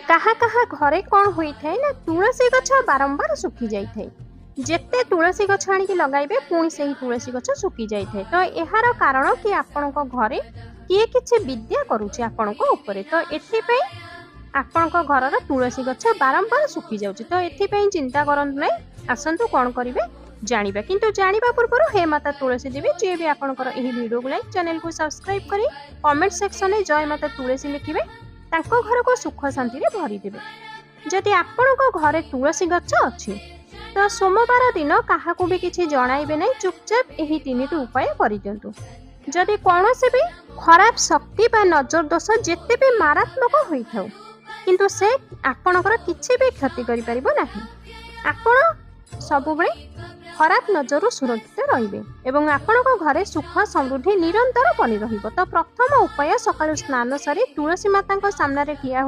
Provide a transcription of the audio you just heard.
काहा काहा घरे कौन होता है ना तुलसी गछ बारंबार सुखी जाए जेते तुलसी गछ आनिक लगाइबे पुणी से तुलसी गछ सुखी जाए तो यार कारण कि आपण घरे किए किसी विद्या करुचे आपण उपरे तो एथिपाई आपण घर तुलसी गछ बारंबार सुखी जाउची तो एथिपाई चिंता करंतु नै आसंतु कौन करिवे जानिबा किंतु जानिबा पूर्व हे माता तुलसी देवी जे भी आपनकर एही वीडियो को लाइक चैनल को सब्सक्राइब करी कमेंट सेक्शन में जय माता तुलसी लिखिबे तांको घर को सुख शांति रे भरी देबे। जदि आपनको घरे तुलसी गछ अछि तो सोमवार दिन काहाकू भी किछि जणाइबे नै चुपचाप एही तीनिटी उपाय करि दियंतु। जदि कोनोसे भी खराब शक्ति बा नजर दोष जेते भी मारात्मक होई थाउ किंतु से आपनकर किछि भी क्षति करि परिबो नाही। आपण सबुबळे खराब नजर सुरक्षित रहिबे एवं आपनको घरे सुख समृद्धि निरंतर बनी रहिबो। तो प्रथम उपाय सकाळ स्नान सरी तुलसी माता सामने ठिया